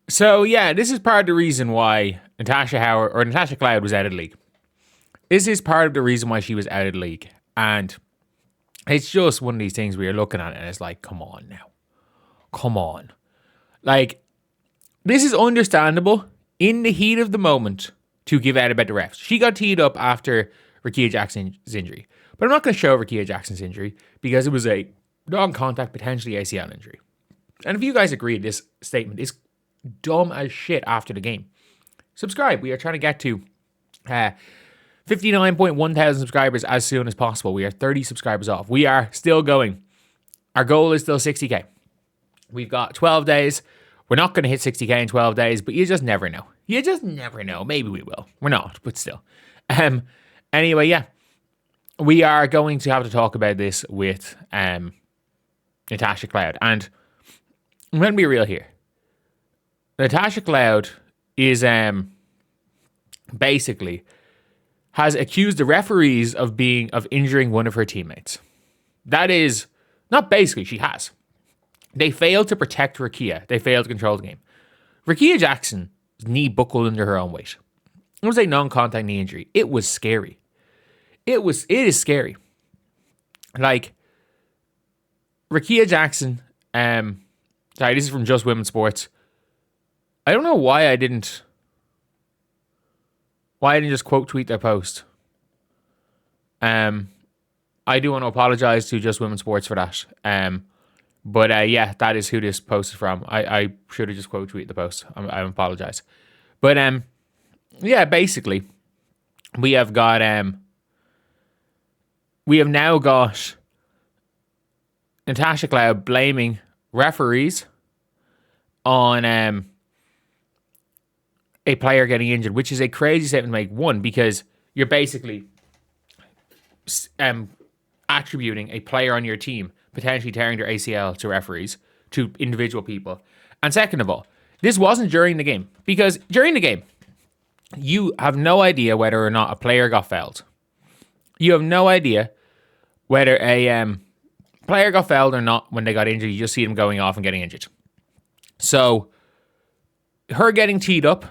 So yeah, this is part of the reason why Natasha Cloud was out of the league. This is part of the reason why she was out of the league. And it's just one of these things where you're looking at it and it's like, come on now. Come on. Like, this is understandable in the heat of the moment to give out about the refs. She got teed up after Rickea Jackson's injury. But I'm not going to show Rickea Jackson's injury because it was a non-contact, potentially ACL injury. And if you guys agree, this statement is dumb as shit after the game. Subscribe. We are trying to get to 59.1 thousand subscribers as soon as possible. We are 30 subscribers off. We are still going. Our goal is still 60k. We've got 12 days. We're not going to hit 60k in 12 days, but you just never know. You just never know. Maybe we will. We're not, but still. Anyway, yeah. We are going to have to talk about this with Natasha Cloud. And I'm going to be real here. Natasha Cloud is basically has accused the referees of injuring one of her teammates. That is not basically, she has. They failed to protect Rickea. They failed to control the game. Rickea Jackson's knee buckled under her own weight. It was a non-contact knee injury. It was scary. It is scary. Like, Rickea Jackson, sorry, this is from Just Women's Sports. I don't know why I didn't just quote tweet their post. I do want to apologize to Just Women's Sports for that. But yeah, that is who this post is from. I should have just quote tweeted the post. I apologize. But yeah, basically, we have now got Natasha Cloud blaming referees on a player getting injured, which is a crazy statement to make. One, because you're basically attributing a player on your team potentially tearing their ACL to referees, to individual people. And second of all, this wasn't during the game, because during the game, you have no idea whether or not a player got fouled. You have no idea whether a player got fouled or not when they got injured. You just see them going off and getting injured. So her getting teed up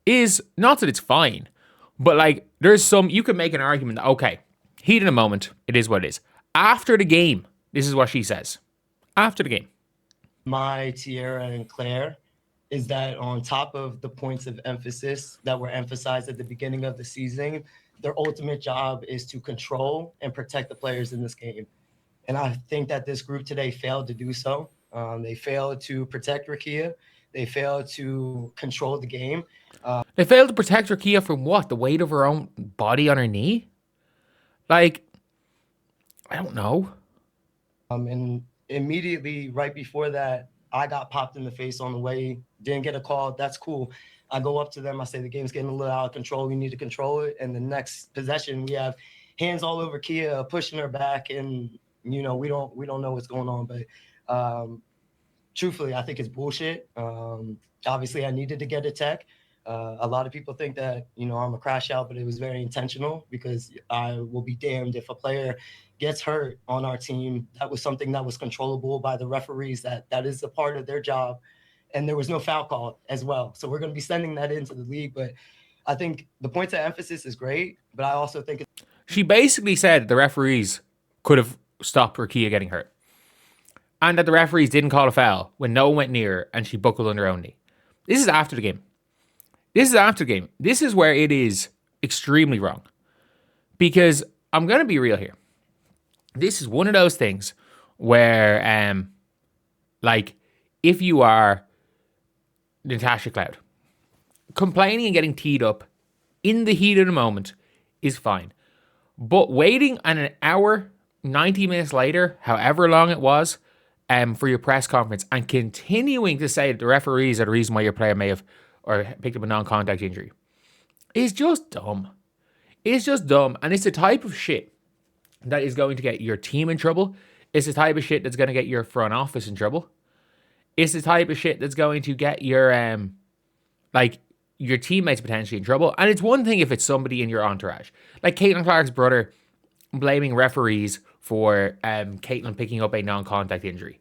is not that it's fine, but like you could make an argument that, okay, heat in a moment, it is what it is. After the game, this is what she says. After the game. My Tierra and Claire is that on top of the points of emphasis that were emphasized at the beginning of the season, their ultimate job is to control and protect the players in this game. And I think that this group today failed to do so. They failed to protect Rickea. They failed to control the game. They failed to protect Rickea from what? The weight of her own body on her knee? Like, I don't know. And immediately right before that, I got popped in the face on the way, didn't get a call. That's cool. I go up to them. I say, the game's getting a little out of control. We need to control it. And the next possession, we have hands all over Kia, pushing her back. And, we don't know what's going on. But truthfully, I think it's bullshit. Obviously, I needed to get a tech. A lot of people think that, I'm a crash out, but it was very intentional, because I will be damned if a player gets hurt on our team. That was something that was controllable by the referees. That is a part of their job. And there was no foul call as well. So we're going to be sending that into the league. But I think the points of emphasis is great, but I also think she basically said the referees could have stopped Rickea getting hurt, and that the referees didn't call a foul when no one went near her and she buckled on her own knee. This is after the game. This is where it is extremely wrong. Because I'm going to be real here. This is one of those things where, like, if you are Natasha Cloud, complaining and getting teed up in the heat of the moment is fine. But waiting an hour, 90 minutes later, however long it was, for your press conference, and continuing to say that the referees are the reason why your player may have or picked up a non-contact injury is just dumb. It's just dumb. And it's the type of shit that is going to get your team in trouble. It's the type of shit that's going to get your front office in trouble. It's the type of shit that's going to get your your teammates potentially in trouble. And it's one thing if it's somebody in your entourage. Like Caitlin Clark's brother blaming referees for Caitlin picking up a non-contact injury.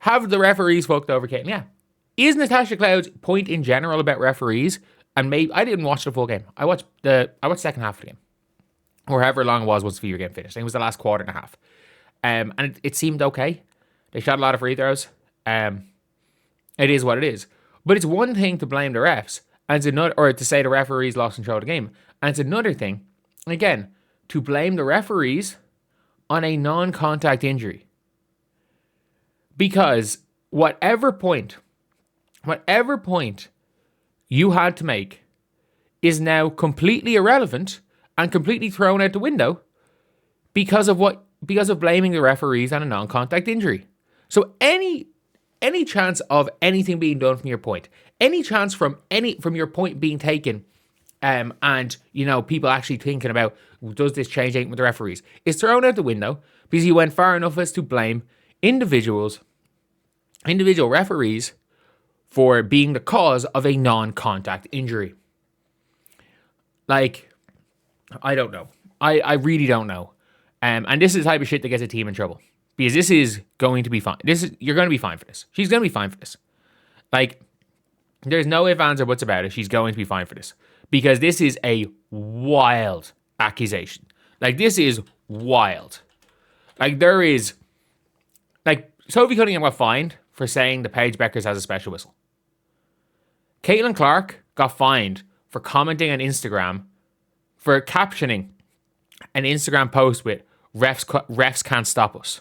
Have the referees fucked over Caitlin? Yeah. Is Natasha Cloud's point in general about referees? And maybe I didn't watch the full game. I watched the second half of the game, or however long it was once the Fever game finished. I think it was the last quarter and a half. And it seemed okay. They shot a lot of free throws. It is what it is. But it's one thing to blame the refs, and it's another, or to say the referees lost control of the game, and it's another thing, again, to blame the referees on a non-contact injury. Because whatever point you had to make is now completely irrelevant and completely thrown out the window because of blaming the referees on a non-contact injury. So any chance of anything being done from your point, any chance from your point being taken, and people actually thinking about, does this change anything with the referees, is thrown out the window because you went far enough as to blame individual referees for being the cause of a non-contact injury. Like, I don't know. I really don't know. And this is the type of shit that gets a team in trouble. Because this is going to be fine. You're going to be fine for this. She's going to be fine for this. Like, there's no ifs, ands, or buts about it. She's going to be fine for this. Because this is a wild accusation. Like, this is wild. Like, there is... Like, Sophie Cunningham got fined for saying that Paige Bueckers has a special whistle. Caitlin Clark got fined for commenting on Instagram, for captioning an Instagram post with, refs can't stop us.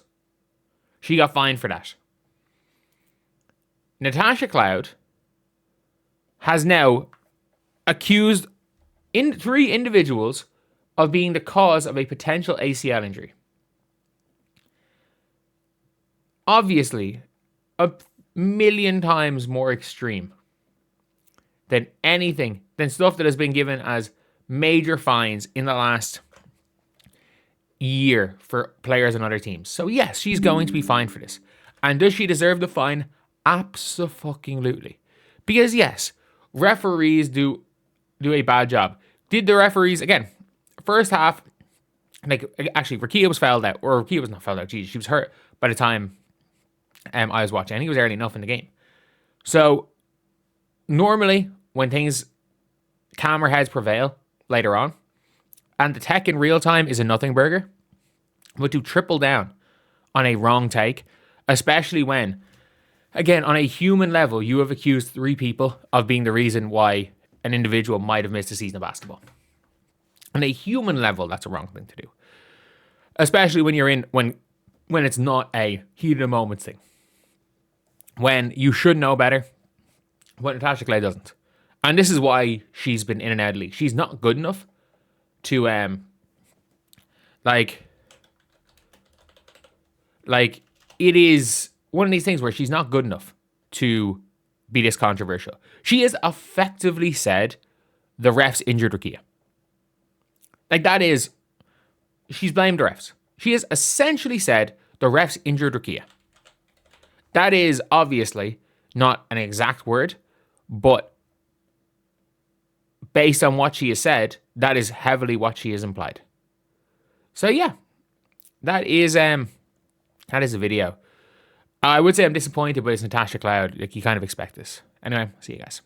She got fined for that. Natasha Cloud has now accused 3 individuals of being the cause of a potential ACL injury. Obviously, a million times more extreme than stuff that has been given as major fines in the last year for players on other teams. So yes, she's going to be fined for this. And does she deserve the fine? Abso-fucking-lutely. Because yes, referees do a bad job. Did the referees, again, first half, like, actually, Rickea was fouled out, or Rickea was not fouled out, geez, she was hurt by the time I was watching. I think it was early enough in the game. So, normally, when camera heads prevail later on, and the tech in real time is a nothing burger, but to triple down on a wrong take, especially when, again, on a human level, you have accused 3 people of being the reason why an individual might have missed a season of basketball. On a human level, that's a wrong thing to do. Especially when it's not a heat of the moment thing. When you should know better, but Natasha Cloud doesn't. And this is why she's been in and out of the league. She's not good enough to it is one of these things where she's not good enough to be this controversial. She has effectively said the refs injured Rickea. Like, that is, she's blamed the refs. She has essentially said the refs injured Rickea. That is obviously not an exact word, but based on what she has said, that is heavily what she has implied. So yeah, that is a video. I would say I'm disappointed, but it's Natasha Cloud. Like, you kind of expect this. Anyway, see you guys.